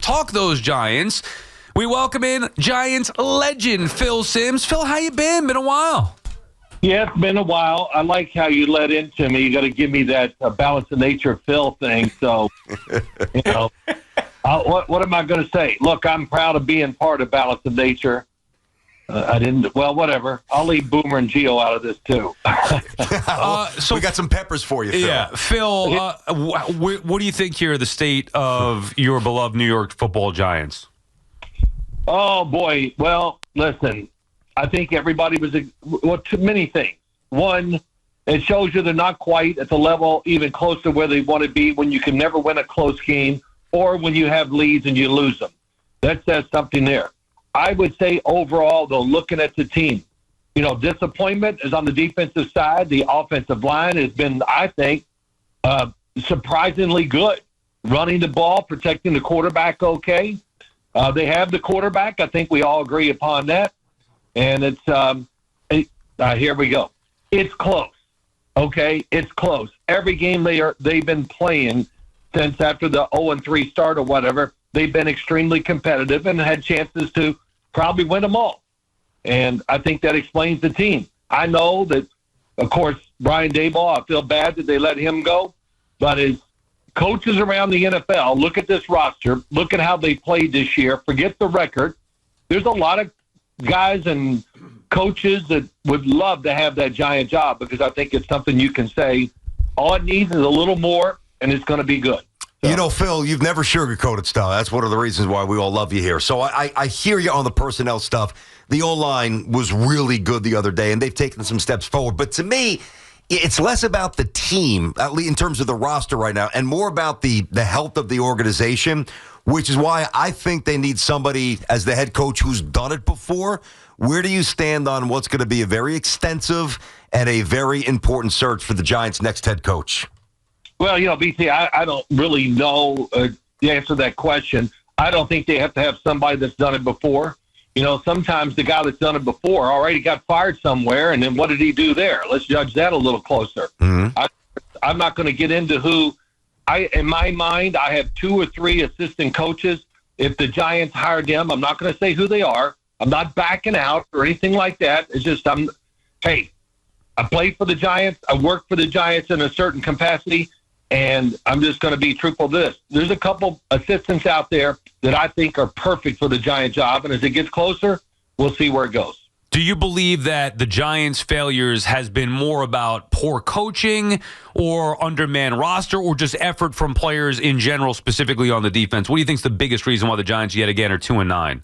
talk those Giants, we welcome in Giants legend Phil Simms. Phil, how you been? Been a while. Yeah, it's been a while. I like how you led into me. You got to give me that balance of nature Phil thing. So, what am I going to say? Look, I'm proud of being part of balance of nature. Well, whatever. I'll leave Boomer and Gio out of this, too. So we got some peppers for you, Phil. Yeah, Phil, what do you think here of the state of your beloved New York football Giants? Oh, boy. Well, listen. I think everybody was too many things. One, it shows you they're not quite at the level even close to where they want to be when you can never win a close game or when you have leads and you lose them. That says something there. I would say overall, though, looking at the team, disappointment is on the defensive side. The offensive line has been, I think, surprisingly good. Running the ball, protecting the quarterback okay. They have the quarterback. I think we all agree upon that. And it's here we go. It's close, okay? It's close. Every game they've been playing since after the 0-3 start or whatever, they've been extremely competitive and had chances to probably win them all. And I think that explains the team. I know that, of course, Brian Daboll, I feel bad that they let him go, but as coaches around the NFL, look at this roster, look at how they played this year, forget the record. There's a lot of guys and coaches that would love to have that Giant job because I think it's something you can say, all it needs is a little more, and it's going to be good. So. Phil, you've never sugarcoated stuff. That's one of the reasons why we all love you here. So I hear you on the personnel stuff. The O-line was really good the other day, and they've taken some steps forward. But to me, it's less about the team, at least in terms of the roster right now, and more about the health of the organization, which is why I think they need somebody as the head coach who's done it before. Where do you stand on what's going to be a very extensive and a very important search for the Giants' next head coach? Well, BT, I don't really know the answer to that question. I don't think they have to have somebody that's done it before. Sometimes the guy that's done it before already got fired somewhere, and then what did he do there? Let's judge that a little closer. Mm-hmm. I'm not going to get into who. In my mind, I have 2 or 3 assistant coaches. If the Giants hired them, I'm not going to say who they are. I'm not backing out or anything like that. It's just I played for the Giants. I work for the Giants in a certain capacity, and I'm just going to be truthful to this. There's a couple assistants out there that I think are perfect for the Giant job, and as it gets closer, we'll see where it goes. Do you believe that the Giants' failures has been more about poor coaching or undermanned roster or just effort from players in general, specifically on the defense? What do you think is the biggest reason why the Giants yet again are 2-9?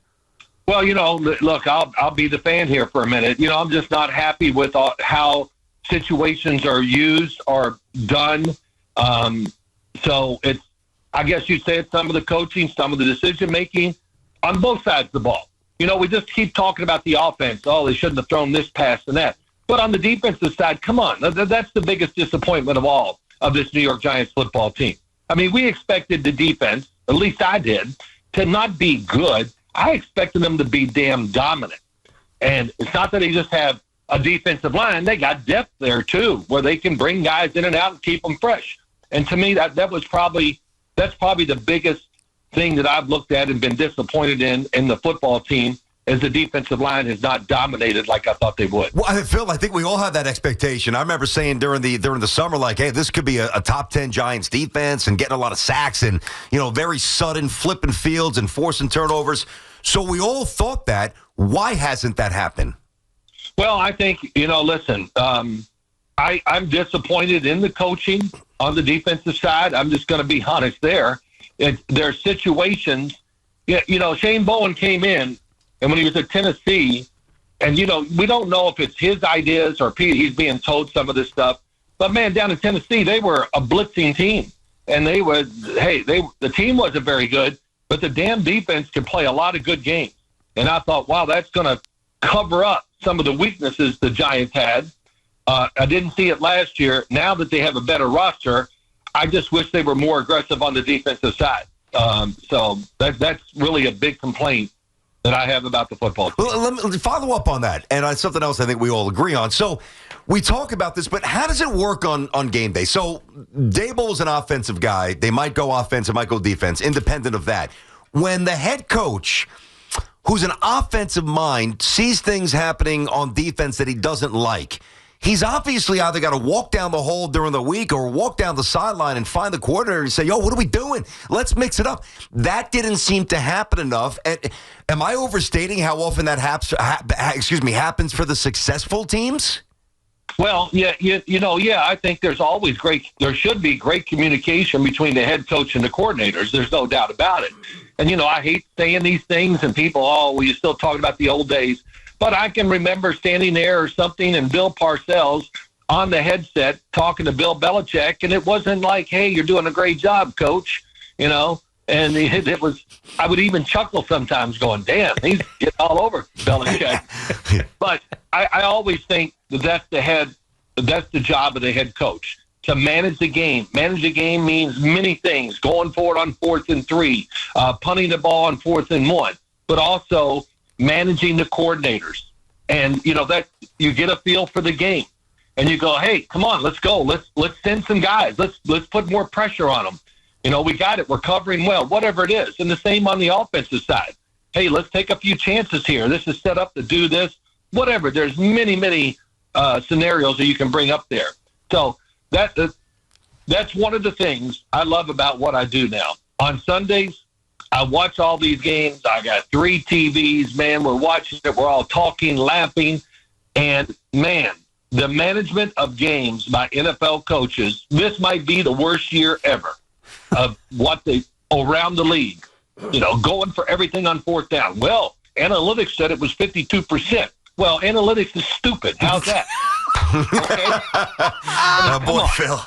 Well, look, I'll be the fan here for a minute. I'm just not happy with how situations are used or done. So it's, I guess you'd say it's some of the coaching, some of the decision-making on both sides of the ball. We just keep talking about the offense. Oh, they shouldn't have thrown this pass and that. But on the defensive side, come on. That's the biggest disappointment of all of this New York Giants football team. I mean, we expected the defense, at least I did, to not be good. I expected them to be damn dominant. And it's not that they just have a defensive line. They got depth there, too, where they can bring guys in and out and keep them fresh. And to me, that's probably the biggest thing that I've looked at and been disappointed in the football team is the defensive line has not dominated like I thought they would. Well, Phil, I think we all have that expectation. I remember saying during the summer, like, hey, this could be a top 10 Giants defense and getting a lot of sacks and, very sudden flipping fields and forcing turnovers. So we all thought that. Why hasn't that happened? Well, I think, listen, I'm disappointed in the coaching on the defensive side. I'm just going to be honest there. There are situations, Shane Bowen came in, and when he was at Tennessee, and, we don't know if it's his ideas or he's being told some of this stuff. But, man, down in Tennessee, they were a blitzing team. And the team wasn't very good, but the damn defense could play a lot of good games. And I thought, wow, that's going to cover up some of the weaknesses the Giants had. I didn't see it last year. Now that they have a better roster, I just wish they were more aggressive on the defensive side. So that's really a big complaint that I have about the football team. Let me follow up on that, and something else I think we all agree on. So we talk about this, but how does it work on game day? So Daboll's an offensive guy. They might go offense, it might go defense, independent of that. when the head coach, who's an offensive mind, sees things happening on defense that he doesn't like, he's obviously either got to walk down the hall during the week or walk down the sideline and find the coordinator and say, yo, what are we doing? Let's mix it up. That didn't seem to happen enough. And am I overstating how often that happens for the successful teams? Well, yeah, I think there should be great communication between the head coach and the coordinators. There's no doubt about it. And, I hate saying these things and people, you're still talking about the old days. But I can remember standing there or something and Bill Parcells on the headset talking to Bill Belichick, and it wasn't like, hey, you're doing a great job, coach, and it was, I would even chuckle sometimes going, damn, he's getting all over Belichick. But I always think that's the job of the head coach, to manage the game. Manage the game means many things, going forward on 4th and 3, punting the ball on 4th and 1, but also managing the coordinators. And, that you get a feel for the game. And you go, hey, come on, let's go. Let's send some guys. Let's put more pressure on them. We got it. We're covering well, whatever it is. And the same on the offensive side. Hey, let's take a few chances here. This is set up to do this. Whatever. There's many, many scenarios that you can bring up there. So that's one of the things I love about what I do now. On Sundays, I watch all these games. I got 3 TVs, man. We're watching it. We're all talking, laughing. And, man, the management of games by NFL coaches, this might be the worst year ever of around the league, going for everything on 4th down. Well, analytics said it was 52%. Well, analytics is stupid. How's that? Okay. Boy, Phil.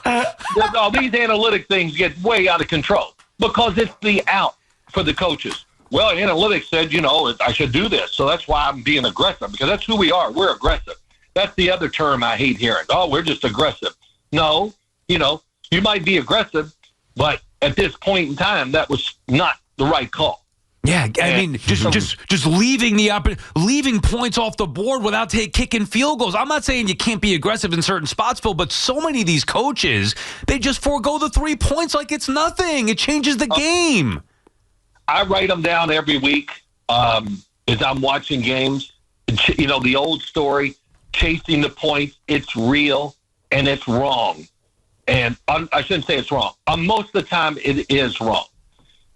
All these analytic things get way out of control because it's the out for the coaches. Well, analytics said, I should do this. So that's why I'm being aggressive, because that's who we are. We're aggressive. That's the other term I hate hearing. Oh, we're just aggressive. No, you might be aggressive, but at this point in time, that was not the right call. Yeah, I mean, just leaving points off the board without kicking field goals. I'm not saying you can't be aggressive in certain spots, Phil, but so many of these coaches, they just forego the 3 points like it's nothing. It changes the game. I write them down every week as I'm watching games. The old story, chasing the points, it's real and it's wrong. And I shouldn't say it's wrong. Most of the time, it is wrong.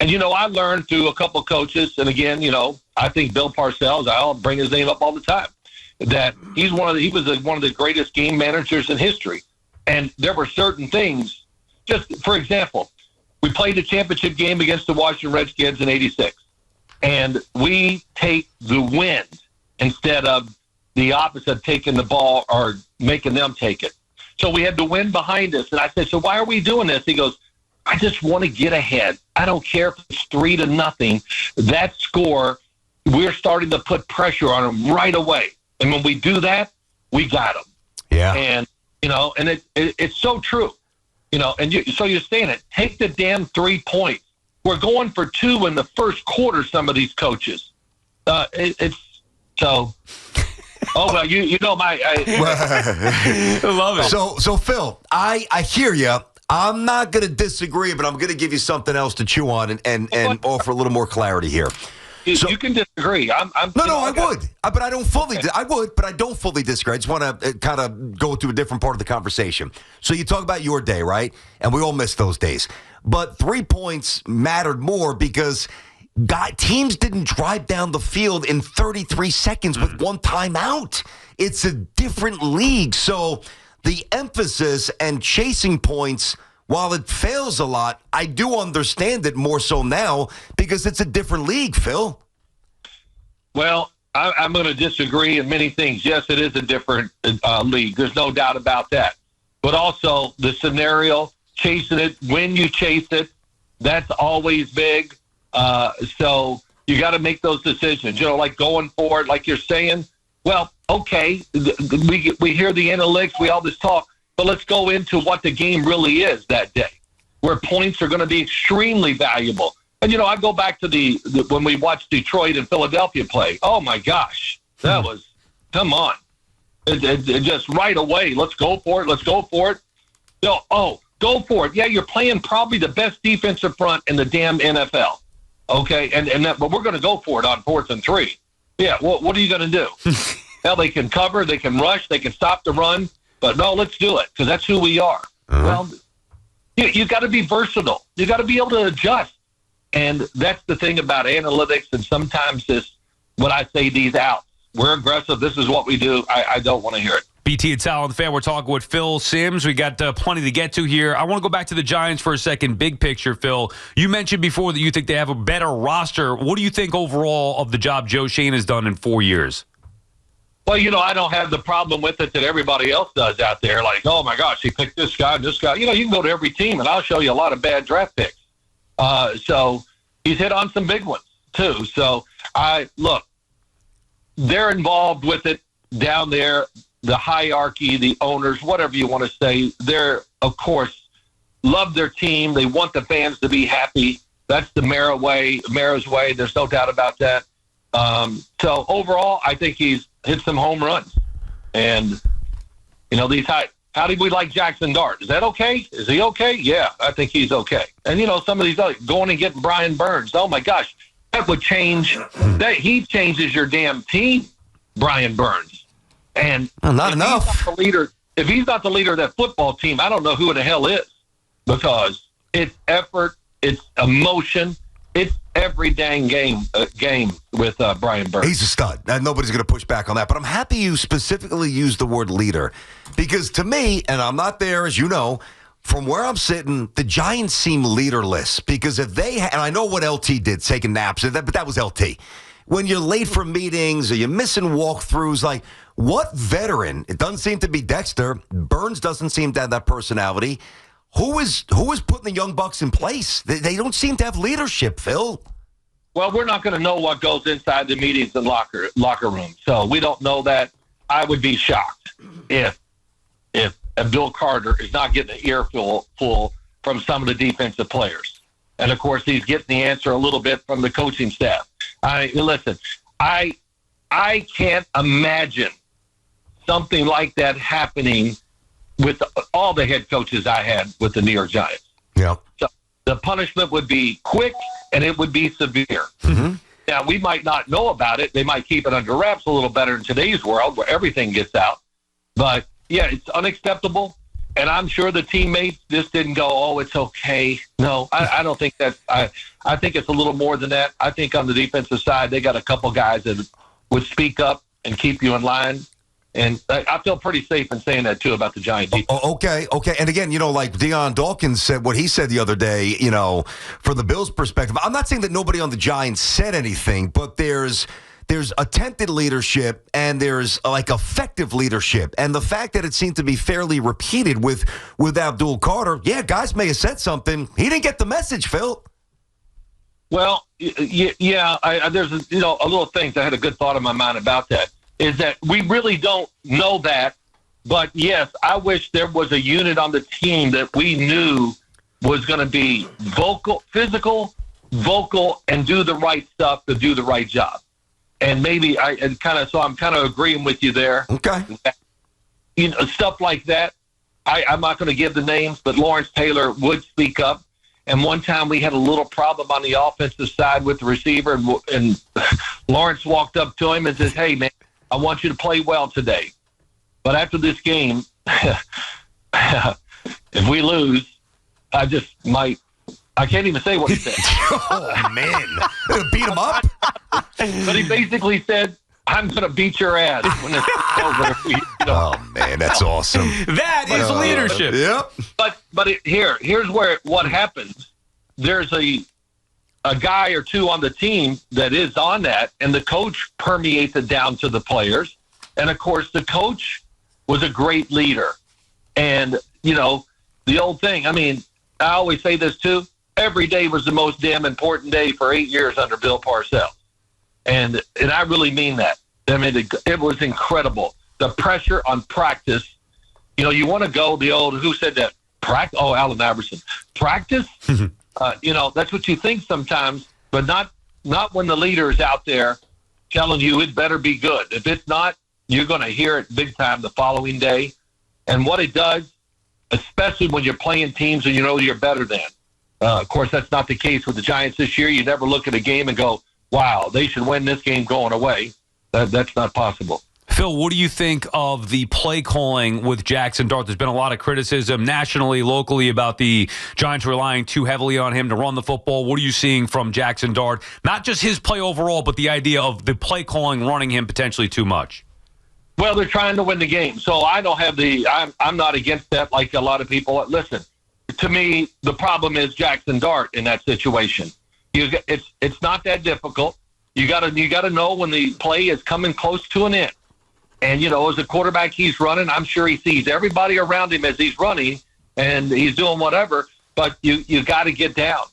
And, I learned through a couple coaches, and again, I think Bill Parcells, I'll bring his name up all the time, that he was one of the greatest game managers in history. And there were certain things, just for example, we played a championship game against the Washington Redskins in '86, and we take the win instead of the opposite, taking the ball or making them take it. So we had the win behind us, and I said, so why are we doing this? He goes, I just want to get ahead. I don't care if it's 3-0. That score, we're starting to put pressure on them right away. And when we do that, we got them. Yeah. And, and it's so true. So you're saying it. Take the damn 3 points. We're going for 2 in the first quarter, some of these coaches. It's so... Oh, well, I love it. So Phil, I hear you. I'm not going to disagree, but I'm going to give you something else to chew on and offer a little more clarity here. You can disagree. I would. But I don't fully. I would, but I don't fully disagree. I just want to kind of go to a different part of the conversation. So you talk about your day, right? And we all miss those days. But 3 points mattered more because teams didn't drive down the field in 33 seconds with one timeout. It's a different league. So the emphasis and chasing points, while it fails a lot, I do understand it more so now because it's a different league, Phil. Well, I'm going to disagree in many things. Yes, it is a different league. There's no doubt about that. But also the scenario, chasing it, when you chase it, that's always big. So you got to make those decisions, like going forward, like you're saying. Well, okay, we hear the analytics, we all this talk, but let's go into what the game really is that day, where points are going to be extremely valuable. And, I go back to when we watched Detroit and Philadelphia play. Oh, my gosh, that was, come on. It just right away, let's go for it, go for it. Yeah, you're playing probably the best defensive front in the damn NFL. Okay, but we're going to go for it on 4th and 3. Yeah, what are you going to do? Hell, they can cover, they can rush, they can stop the run, but no, let's do it because that's who we are. Well, you got to be versatile. You got to be able to adjust, and that's the thing about analytics. And sometimes when I say these outs, we're aggressive. This is what we do. I don't want to hear it. BT and Sal on the Fan. We're talking with Phil Simms. We got plenty to get to here. I want to go back to the Giants for a second. Big picture, Phil. You mentioned before that you think they have a better roster. What do you think overall of the job Joe Shane has done in 4 years? Well, I don't have the problem with it that everybody else does out there. Like, oh, my gosh, he picked this guy and this guy. You can go to every team, and I'll show you a lot of bad draft picks. So he's hit on some big ones, too. So, look, they're involved with it down there. The hierarchy, the owners, whatever you want to say, they're, of course, love their team. They want the fans to be happy. That's the Mara's way. There's no doubt about that. So overall, I think he's hit some home runs. And, how did we like Jaxson Dart? Is that okay? Is he okay? Yeah, I think he's okay. And, some of these others, going and getting Brian Burns. Oh, my gosh, that would change. He changes your damn team, Brian Burns. And not enough. If he's not the leader of that football team, I don't know who the hell is, because it's effort, it's emotion, it's every dang game with Brian Burns. He's a stud. Nobody's going to push back on that. But I'm happy you specifically used the word leader, because to me, and I'm not there, as you know, from where I'm sitting, the Giants seem leaderless. Because if they and I know what LT did, taking naps, but that was LT. When you're late for meetings or you're missing walkthroughs, like, what veteran? It doesn't seem to be Dexter. Burns doesn't seem to have that personality. Who is putting the young bucks in place? They don't seem to have leadership, Phil. Well, we're not going to know what goes inside the meetings and locker room, so we don't know that. I would be shocked if Bill Carter is not getting an earful from some of the defensive players, and of course he's getting the answer a little bit from the coaching staff. Listen, I can't imagine something like that happening with all the head coaches I had with the New York Giants. Yeah. So the punishment would be quick and it would be severe. Mm-hmm. Now, we might not know about it. They might keep it under wraps a little better in today's world where everything gets out. But, yeah, it's unacceptable. And I'm sure the teammates just didn't go, oh, it's okay. No, I don't think that. I think it's a little more than that. I think on the defensive side, they got a couple guys that would speak up and keep you in line. And I feel pretty safe in saying that, too, about the Giants. Okay. And again, like Deion Dawkins said, what he said the other day, from the Bills' perspective, I'm not saying that nobody on the Giants said anything, but there's attempted leadership and there's like effective leadership. And the fact that it seemed to be fairly repeated with Abdul Carter, yeah, guys may have said something. He didn't get the message, Phil. Well, yeah, there's a little thing. I had a good thought in my mind about that. Is that we really don't know that, but yes, I wish there was a unit on the team that we knew was going to be physical, vocal, and do the right stuff to do the right job. And maybe I'm kind of agreeing with you there. Okay. Stuff like that. I'm not going to give the names, but Lawrence Taylor would speak up. And one time we had a little problem on the offensive side with the receiver, and Lawrence walked up to him and says, "Hey, man, I want you to play well today. But after this game, if we lose, I can't even say what he said." Oh, man. Beat him up? But he basically said, "I'm going to beat your ass when it's over." Oh, man, that's awesome. That is leadership. Yep. But here's what happens. There's a guy or two on the team that is on that, and the coach permeates it down to the players. And, of course, the coach was a great leader. And, the old thing, I always say this, too. Every day was the most damn important day for 8 years under Bill Parcells. And I really mean that. It was incredible. The pressure on practice. You want to go the old, who said that? Practice? Oh, Allen Iverson. Practice? That's what you think sometimes, but not when the leader is out there telling you it better be good. If it's not, you're going to hear it big time the following day. And what it does, especially when you're playing teams and you're better than. Of course, that's not the case with the Giants this year. You never look at a game and go, wow, they should win this game going away. That's not possible. Phil, what do you think of the play calling with Jaxson Dart? There's been a lot of criticism nationally, locally about the Giants relying too heavily on him to run the football. What are you seeing from Jaxson Dart? Not just his play overall, but the idea of the play calling running him potentially too much. Well, they're trying to win the game. So I don't have I'm not against that like a lot of people. Listen, to me, the problem is Jaxson Dart in that situation. It's not that difficult. You gotta know when the play is coming close to an end. And, as a quarterback, he's running. I'm sure he sees everybody around him as he's running, and he's doing whatever. But you got to get down,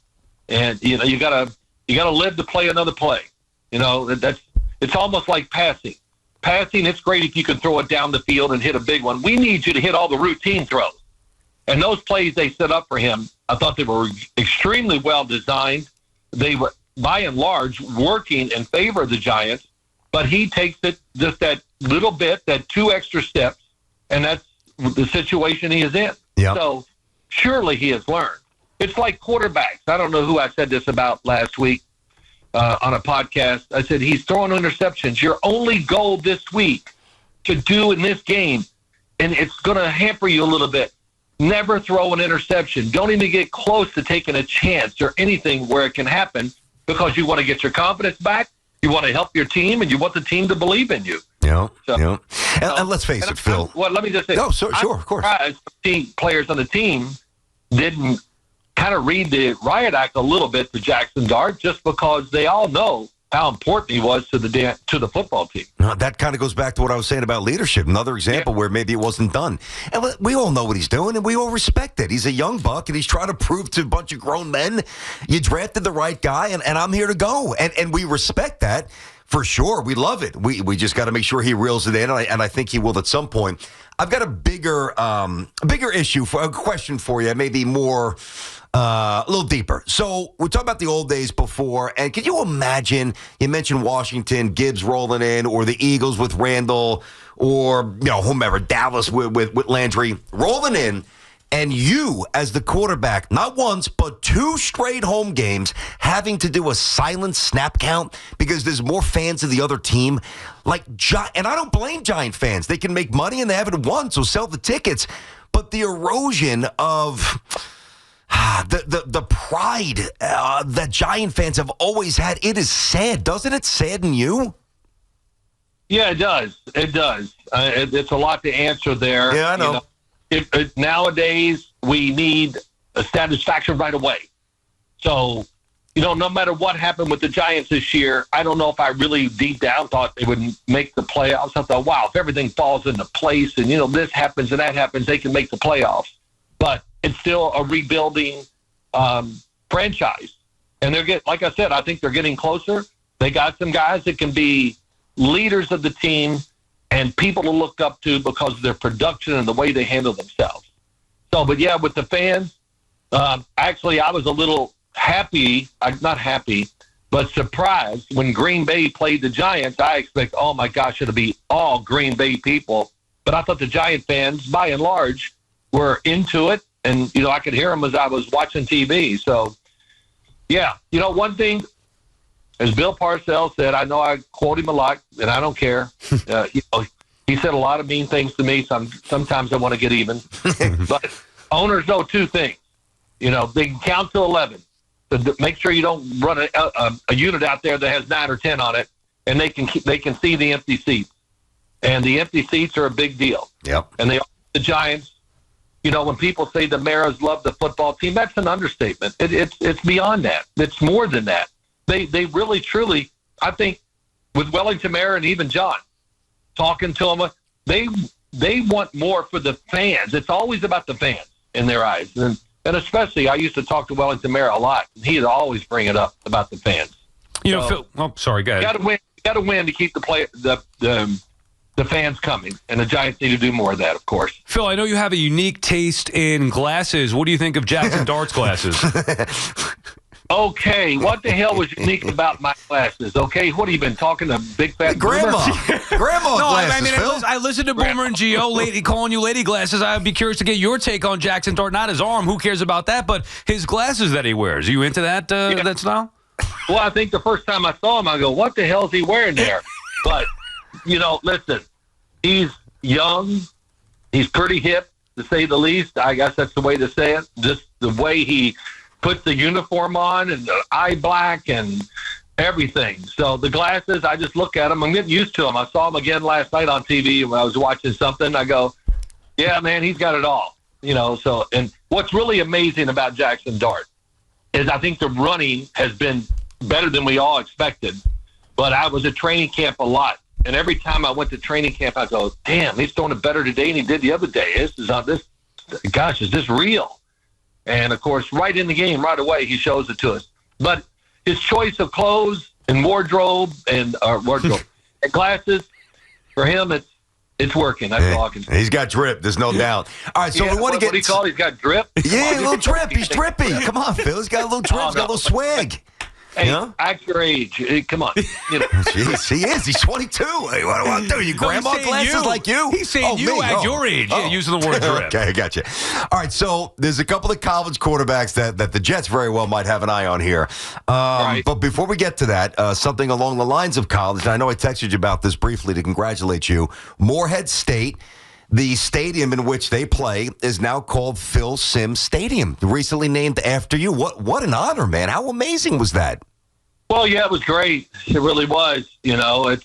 and you got to live to play another play. It's almost like passing. Passing, it's great if you can throw it down the field and hit a big one. We need you to hit all the routine throws, and those plays they set up for him. I thought they were extremely well designed. They were, by and large, working in favor of the Giants. But he takes it just that little bit, that 2 extra steps, and that's the situation he is in. Yep. So surely he has learned. It's like quarterbacks. I don't know who I said this about last week on a podcast. I said, he's throwing interceptions. Your only goal this week to do in this game, and it's going to hamper you a little bit. Never throw an interception. Don't even get close to taking a chance or anything where it can happen because you want to get your confidence back. You want to help your team, and you want the team to believe in you. Yeah. And let's face it, Phil. Well, let me just say. No, sure, of course. Players on the team didn't kind of read the riot act a little bit to Jaxson Dart just because they all know how important he was to the football team. No, that kind of goes back to what I was saying about leadership. Another example where maybe it wasn't done. And we all know what he's doing, and we all respect it. He's a young buck, and he's trying to prove to a bunch of grown men, you drafted the right guy, and I'm here to go. And we respect that for sure. We love it. We just got to make sure he reels it in, and I think he will at some point. I've got a bigger issue, a question for you, maybe more... a little deeper. So we're talking about the old days before, and can you imagine, you mentioned Washington, Gibbs rolling in, or the Eagles with Randall, or whomever, Dallas with Landry rolling in, and you as the quarterback, not once, but 2 straight home games, having to do a silent snap count because there's more fans of the other team. And I don't blame Giant fans. They can make money and they haven't won, so sell the tickets. But the erosion of... The pride that Giant fans have always had, it is sad. Doesn't it sadden you? Yeah, it does. It does. It's a lot to answer there. Yeah, I know. Nowadays, we need a satisfaction right away. So, no matter what happened with the Giants this year, I don't know if I really deep down thought they would make the playoffs. I thought, wow, if everything falls into place and, this happens and that happens, they can make the playoffs. But it's still a rebuilding franchise. And like I said, I think they're getting closer. They got some guys that can be leaders of the team and people to look up to because of their production and the way they handle themselves. So, but yeah, with the fans, actually, I was a little not happy, but surprised when Green Bay played the Giants. I expect, oh my gosh, it'll be all Green Bay people. But I thought the Giant fans, by and large, were into it. And, I could hear them as I was watching TV. So, yeah, one thing, as Bill Parcells said, I know I quote him a lot, and I don't care. He said a lot of mean things to me. Sometimes I want to get even. But owners know 2 things. They can count to 11. To make sure you don't run a unit out there that has 9 or 10 on it, and they can see the empty seats. And the empty seats are a big deal. Yep. And the Giants, when people say the Maras love the football team, that's an understatement. It's beyond that. It's more than that. They really, truly, I think, with Wellington Mara and even John, talking to them, they want more for the fans. It's always about the fans in their eyes. And especially, I used to talk to Wellington Mara a lot. He'd always bring it up about the fans. Phil, sorry, go ahead. You got to win to keep the fans coming, and the Giants need to do more of that, of course. Phil, I know you have a unique taste in glasses. What do you think of Jaxson Dart's glasses? Okay, what the hell was unique about my glasses? Okay, what have you been talking to big fat Grandma No, glasses, Phil. I listened to Boomer and Gio calling you lady glasses. I'd be curious to get your take on Jaxson Dart. Not his arm. Who cares about that? But his glasses that he wears. Are you into that that style? Well, I think the first time I saw him, I go, what the hell is he wearing there? But, listen, he's young. He's pretty hip, to say the least. I guess that's the way to say it. Just the way he puts the uniform on and the eye black and everything. So the glasses, I just look at them. I'm getting used to them. I saw him again last night on TV when I was watching something. I go, yeah, man, he's got it all. So, and what's really amazing about Jaxson Dart is I think the running has been better than we all expected. But I was at training camp a lot. And every time I went to training camp, I go, damn, he's throwing it better today than he did the other day. Is this real? And, of course, right in the game, right away, he shows it to us. But his choice of clothes and wardrobe and glasses, for him, it's working. That's all I can say. He's got drip. There's no doubt. All right, so we want to get... What do you call it? He's got drip? Yeah, a little drip. He's drippy. Come on, Phil. He's got a little drip. He's got a little swag. Hey, act your age. Hey, come on. Jeez, he is. He's 22. Hey, what do I do? You grandma glasses like you? He's saying you at your age. Yeah, using the word drip. Okay, I got you. All right, so there's a couple of college quarterbacks that the Jets very well might have an eye on here. Right. But before we get to that, something along the lines of college, and I know I texted you about this briefly to congratulate you. Morehead State, the stadium in which they play, is now called Phil Simms Stadium, recently named after you. What an honor, man. How amazing was that? Well, yeah, it was great. It really was. It's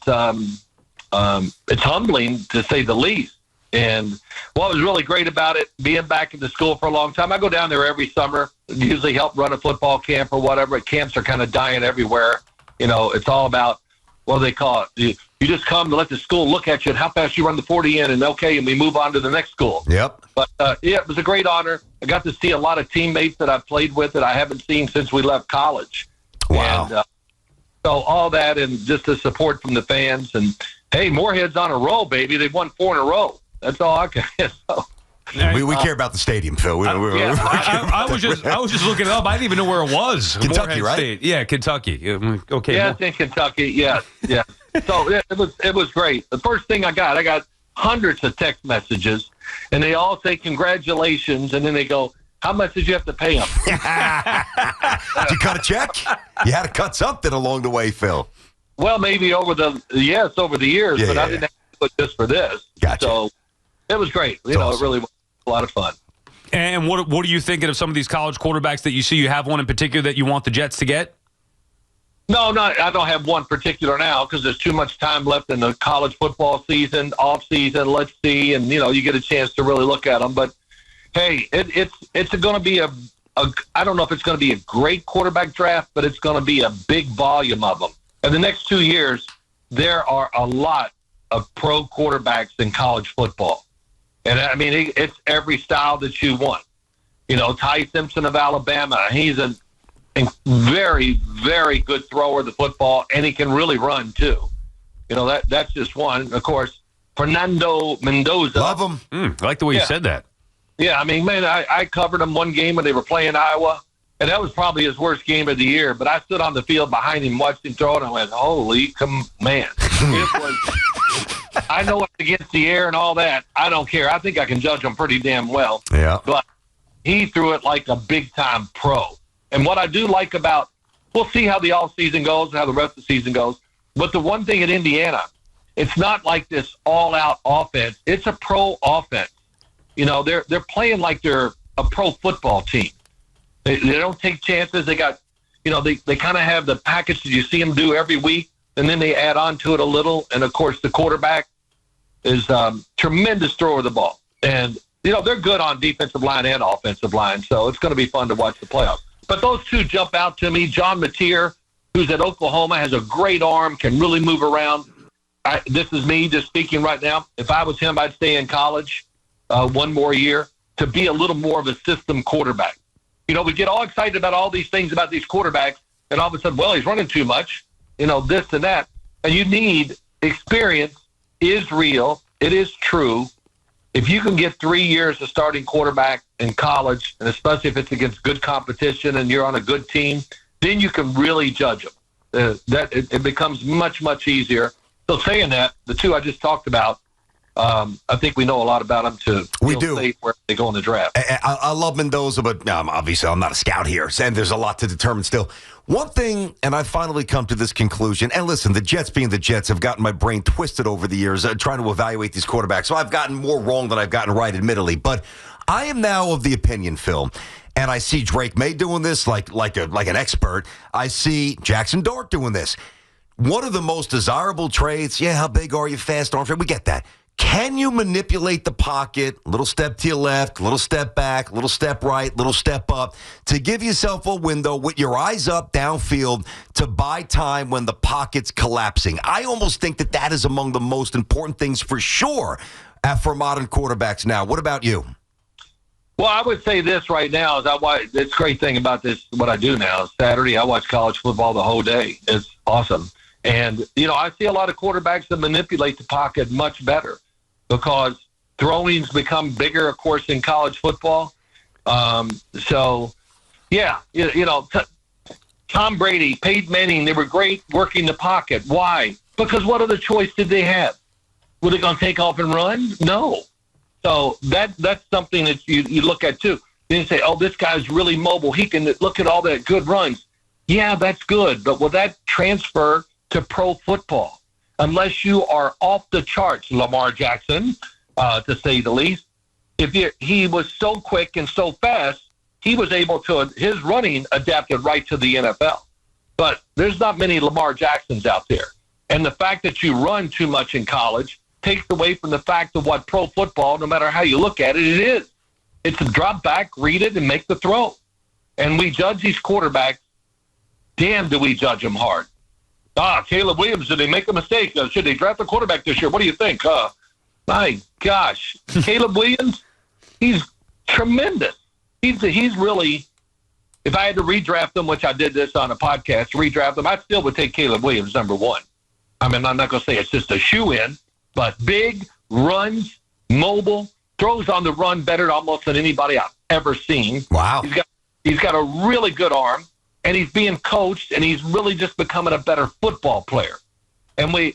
humbling to say the least. And what was really great about it, being back in the school for a long time, I go down there every summer, usually help run a football camp or whatever. Camps are kind of dying everywhere. It's all about, what do they call it? You just come to let the school look at you and how fast you run the 40 in, and we move on to the next school. Yep. But, it was a great honor. I got to see a lot of teammates that I've played with that I haven't seen since we left college. Wow. And, so all that and just the support from the fans. And, hey, Morehead's on a roll, baby. They've won 4 in a row. That's all I can. So. We care about the stadium, Phil. I was just looking it up. I didn't even know where it was. Kentucky, right? State. Yeah, Kentucky. Okay. Yeah, it's in Kentucky. Yeah. So it was great. The first thing I got hundreds of text messages, and they all say congratulations, and then they go, how much did you have to pay them? Did you cut a check? You had to cut something along the way, Phil. Well, maybe over the years, but I didn't have to do it just for this. Gotcha. So it was great. Awesome. It really was a lot of fun. And what are you thinking of some of these college quarterbacks that you see? You have one in particular that you want the Jets to get? No, I don't have one particular now because there's too much time left in the college football season, off season. Let's see, and you get a chance to really look at them, but. Hey, it's going to be I don't know if it's going to be a great quarterback draft, but it's going to be a big volume of them. In the next 2 years, there are a lot of pro quarterbacks in college football. And, I mean, it's every style that you want. Ty Simpson of Alabama, he's a very, very good thrower of the football, and he can really run, too. That's just one. Of course, Fernando Mendoza. Love him. I like the way you said that. Yeah, I mean, man, I covered him one game when they were playing Iowa, and that was probably his worst game of the year. But I stood on the field behind him, watched him throw it, and I went, holy man. I know it's against the air and all that. I don't care. I think I can judge him pretty damn well. Yeah. But he threw it like a big-time pro. And what I do like about, we'll see how the offseason goes and how the rest of the season goes. But the one thing at Indiana, it's not like this all-out offense. It's a pro offense. They're playing like they're a pro football team. They don't take chances. They got, they kind of have the package that you see them do every week, and then they add on to it a little. And, of course, the quarterback is tremendous thrower of the ball. And, they're good on defensive line and offensive line, so it's going to be fun to watch the playoffs. But those two jump out to me. John Mateer, who's at Oklahoma, has a great arm, can really move around. This is me just speaking right now. If I was him, I'd stay in college. One more year to be a little more of a system quarterback. We get all excited about all these things about these quarterbacks, and all of a sudden, well, he's running too much, this and that. And you need experience is real. It is true. If you can get 3 years of starting quarterback in college, and especially if it's against good competition and you're on a good team, then you can really judge them. It becomes much, much easier. So saying that, the two I just talked about, I think we know a lot about them to state where they go in the draft. I love Mendoza, but obviously I'm not a scout here, and there's a lot to determine still. One thing, and I've finally come to this conclusion, and listen, the Jets being the Jets have gotten my brain twisted over the years trying to evaluate these quarterbacks, so I've gotten more wrong than I've gotten right, admittedly. But I am now of the opinion, Phil, and I see Drake May doing this like an expert. I see Jaxson Dart doing this. One of the most desirable traits, how big are you, fast arm? We get that. Can you manipulate the pocket, little step to your left, little step back, little step right, little step up, to give yourself a window with your eyes up downfield to buy time when the pocket's collapsing? I almost think that is among the most important things for sure for modern quarterbacks now. What about you? Well, I would say this right now is it's a great thing about this, what I do now. Saturday, I watch college football the whole day. It's awesome. And, I see a lot of quarterbacks that manipulate the pocket much better because throwing's become bigger, of course, in college football. Tom Brady, Peyton Manning, they were great working the pocket. Why? Because what other choice did they have? Were they going to take off and run? No. So that's something that you look at, too. Then you say, oh, this guy's really mobile. He can look at all that good runs. Yeah, that's good. But will that transfer to pro football? Unless you are off the charts, Lamar Jackson, to say the least. He was so quick and so fast, he was able to, his running adapted right to the NFL. But there's not many Lamar Jacksons out there. And the fact that you run too much in college takes away from the fact of what pro football, no matter how you look at it, it is. It's a drop back, read it, and make the throw. And we judge these quarterbacks. Damn, do we judge them hard. Caleb Williams, did they make a mistake? Should they draft a quarterback this year? What do you think? My gosh. Caleb Williams, he's tremendous. He's really, if I had to redraft him, which I did this on a podcast, redraft him, I still would take Caleb Williams number one. I mean, I'm not going to say it's just a shoe-in, but big, runs, mobile, throws on the run better almost than anybody I've ever seen. Wow. He's got a really good arm. And he's being coached, and he's really just becoming a better football player. And we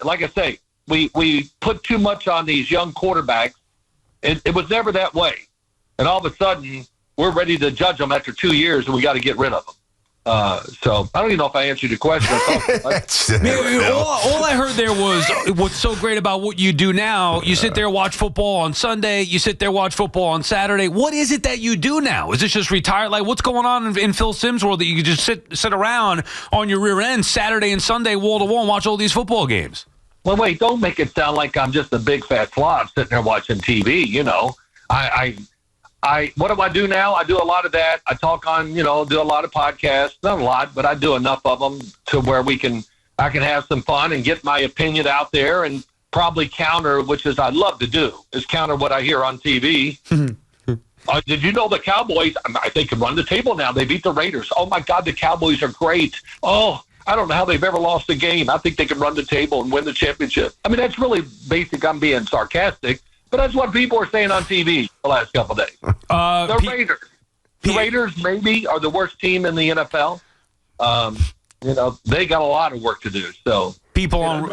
put too much on these young quarterbacks. It was never that way. And all of a sudden, we're ready to judge them after 2 years, and we got to get rid of them. So I don't even know if I answered your question. All I heard there was what's so great about what you do now. You sit there, watch football on Sunday. You sit there, watch football on Saturday. What is it that you do now? Is this just retired? Like, what's going on in Phil Simms' world that you can just sit around on your rear end Saturday and Sunday, wall to wall, and watch all these football games? Well, wait, don't make it sound like I'm just a big fat slob sitting there watching TV. What do I do now? I do a lot of that. I talk on, do a lot of podcasts. Not a lot, but I do enough of them to where I can have some fun and get my opinion out there and probably counter, which is I'd love to do, is counter what I hear on TV. Did you know the Cowboys, I think, can run the table now. They beat the Raiders. Oh, my God, the Cowboys are great. Oh, I don't know how they've ever lost a game. I think they can run the table and win the championship. I mean, that's really basic. I'm being sarcastic. But that's what people are saying on TV the last couple of days. The Raiders maybe are the worst team in the NFL. They got a lot of work to do. So people on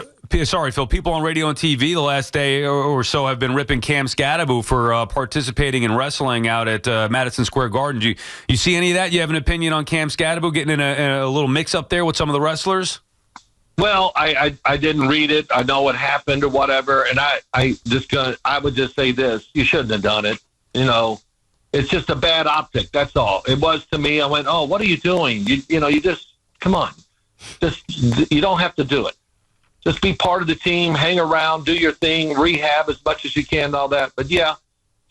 radio and TV the last day or so have been ripping Cam Scadaboo for participating in wrestling out at Madison Square Garden. Do you see any of that? You have an opinion on Cam Scadaboo getting in a little mix up there with some of the wrestlers? Well, I didn't read it. I know what happened or whatever, and I would just say this: you shouldn't have done it. It's just a bad optic. That's all it was to me. I went, oh, what are you doing? You just come on, you don't have to do it. Just be part of the team, hang around, do your thing, rehab as much as you can, and all that. But yeah,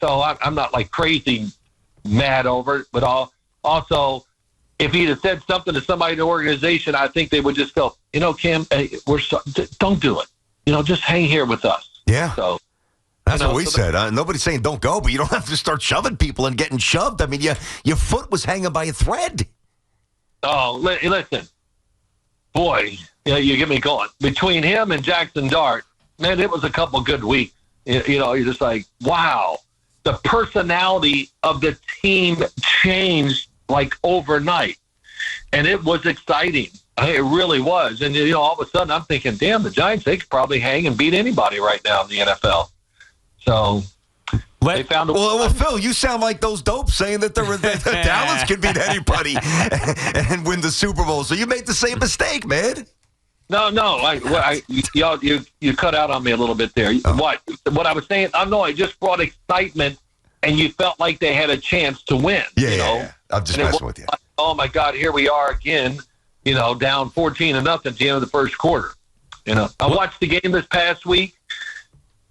so I'm not like crazy mad over it, but also. If he'd have said something to somebody in the organization, I think they would just go, Kim, hey, don't do it. Just hang here with us. Yeah. So that's what we said. Nobody's saying don't go, but you don't have to start shoving people and getting shoved. I mean, your foot was hanging by a thread. Oh, listen. Boy, you get me going. Between him and Jaxson Dart, man, it was a couple good weeks. You're just like, wow. The personality of the team changed like overnight. And it was exciting. It really was. And, all of a sudden I'm thinking, damn, the Giants, they could probably hang and beat anybody right now in the NFL. So they found a way. Well, Phil, you sound like those dopes saying that Dallas can beat anybody and win the Super Bowl. So you made the same mistake, man. No. You cut out on me a little bit there. Oh. What I was saying, it just brought excitement, and you felt like they had a chance to win. Yeah. I'm just messing with you. Like, oh, my God, here we are again, down 14-0 at the end of the first quarter. I watched the game this past week.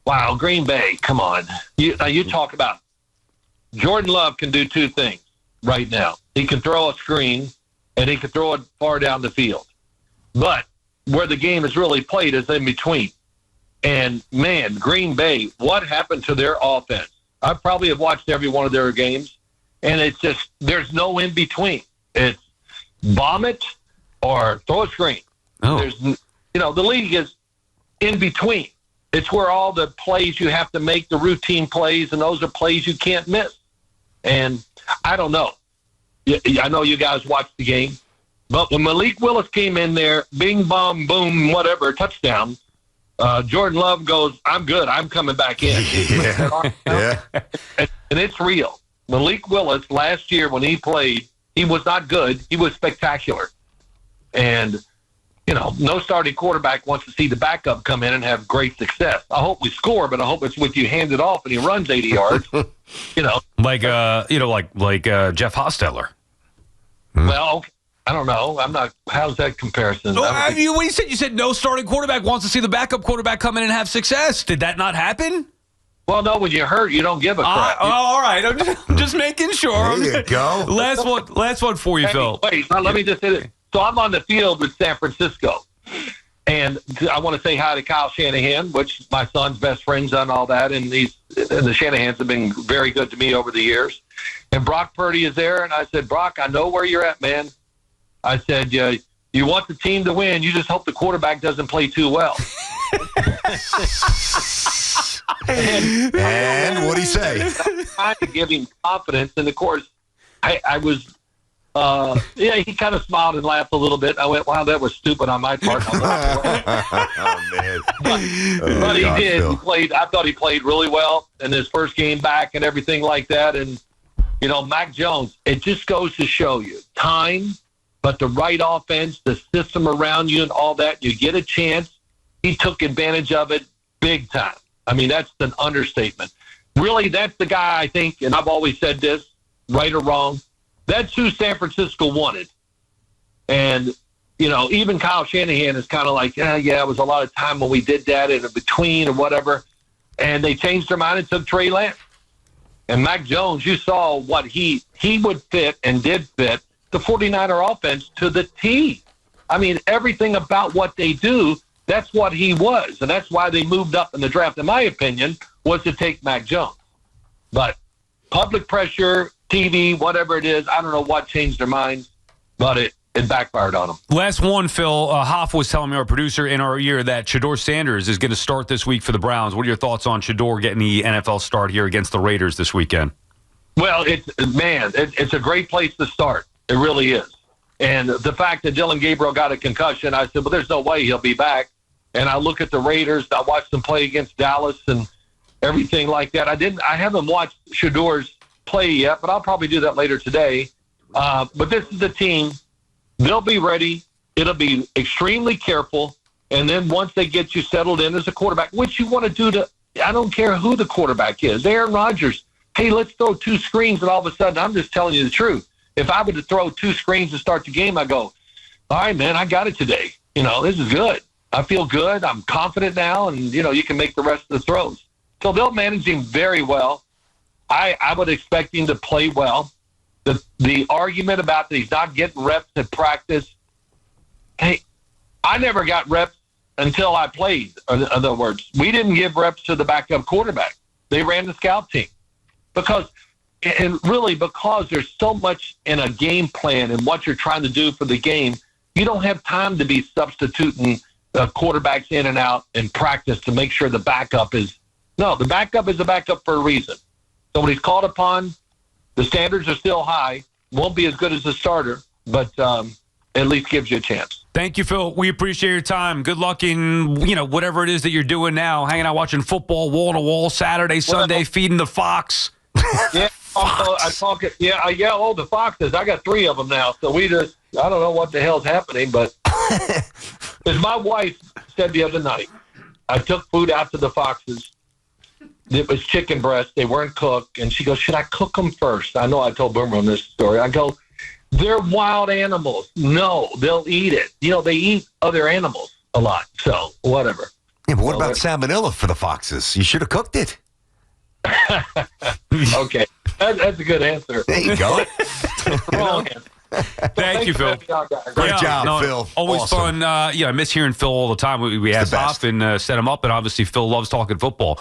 Wow, Green Bay, come on. You talk about Jordan Love can do two things right now. He can throw a screen, and he can throw it far down the field. But where the game is really played is in between. And, man, Green Bay, what happened to their offense? I probably have watched every one of their games, and it's just there's no in between. It's bomb it or throw a screen. Oh. There's, the league is in between. It's where all the plays you have to make, the routine plays, and those are plays you can't miss. And I don't know. I know you guys watched the game, but when Malik Willis came in there, bing, bong, boom, whatever, touchdown, Jordan Love goes, I'm good. I'm coming back in. Yeah. And it's real. Malik Willis, last year when he played, he was not good. He was spectacular. And, no starting quarterback wants to see the backup come in and have great success. I hope we score, but I hope it's with you hand it off and he runs 80 yards. Like Jeff Hostetler. Well, I don't know. I'm not. How's that comparison? When you said no starting quarterback wants to see the backup quarterback come in and have success. Did that not happen? Well, no. When you're hurt, you don't give a crap. All right. I'm just making sure. There you go. Last one for you, Phil. Wait. Let me just say this. So I'm on the field with San Francisco, and I want to say hi to Kyle Shanahan, which my son's best friends and all that, and the Shanahans have been very good to me over the years. And Brock Purdy is there, and I said, Brock, I know where you're at, man. I said, you want the team to win. You just hope the quarterback doesn't play too well. and what'd he say? Trying to give him confidence. And, of course, I was he kind of smiled and laughed a little bit. I went, wow, that was stupid on my part. Oh, man. But he did. Phil. He played. I thought he played really well in his first game back and everything like that. And, Mac Jones, it just goes to show you time, but the right offense, the system around you and all that, you get a chance. He took advantage of it big time. I mean, that's an understatement. Really, that's the guy I think, and I've always said this, right or wrong, that's who San Francisco wanted. And, even Kyle Shanahan is kind of like, it was a lot of time when we did that in between or whatever. And they changed their mind and took Trey Lance. And Mac Jones, you saw what he would fit and did fit the 49er offense to the T. I mean, everything about what they do, that's what he was. And that's why they moved up in the draft, in my opinion, was to take Mac Jones. But public pressure, TV, whatever it is, I don't know what changed their minds, but it backfired on them. Last one, Phil. Hoff was telling me, our producer, in our ear that Shedeur Sanders is going to start this week for the Browns. What are your thoughts on Shedeur getting the NFL start here against the Raiders this weekend? Well, it's a great place to start. It really is. And the fact that Dylan Gabriel got a concussion, I said, well, there's no way he'll be back. And I look at the Raiders. I watched them play against Dallas and everything like that. I haven't watched Shedeur's play yet, but I'll probably do that later today. But this is the team. They'll be ready. It'll be extremely careful. And then once they get you settled in as a quarterback, which you want to do I don't care who the quarterback is. Aaron Rodgers, hey, let's throw two screens, and all of a sudden, I'm just telling you the truth. If I were to throw two screens to start the game, I go, all right, man, I got it today. This is good. I feel good. I'm confident now, and, you can make the rest of the throws. So they'll manage him very well. I would expect him to play well. The argument about that he's not getting reps at practice, hey, I never got reps until I played. In other words, we didn't give reps to the backup quarterback. They ran the scout team. Because there's so much in a game plan and what you're trying to do for the game, you don't have time to be substituting quarterbacks in and out in practice to make sure the backup is – no, the backup is a backup for a reason. So when he's called upon, the standards are still high, won't be as good as the starter, but at least gives you a chance. Thank you, Phil. We appreciate your time. Good luck in, whatever it is that you're doing now, hanging out, watching football, wall-to-wall, Saturday, Sunday, feeding the fox. Yeah, the foxes. I got 3 of them now, so I don't know what the hell's happening, but as my wife said the other night, I took food out to the foxes. It was chicken breasts. They weren't cooked, and she goes, should I cook them first? I know I told Boomer on this story. I go, they're wild animals. No, they'll eat it. They eat other animals a lot, so whatever. Yeah, but what about salmonella for the foxes? You should have cooked it. Okay, that's a good answer. There you go. Wrong answer. Thank you, Phil. Great job, Phil. Always awesome. fun. I miss hearing Phil all the time. We ask off and set him up, and obviously Phil loves talking football.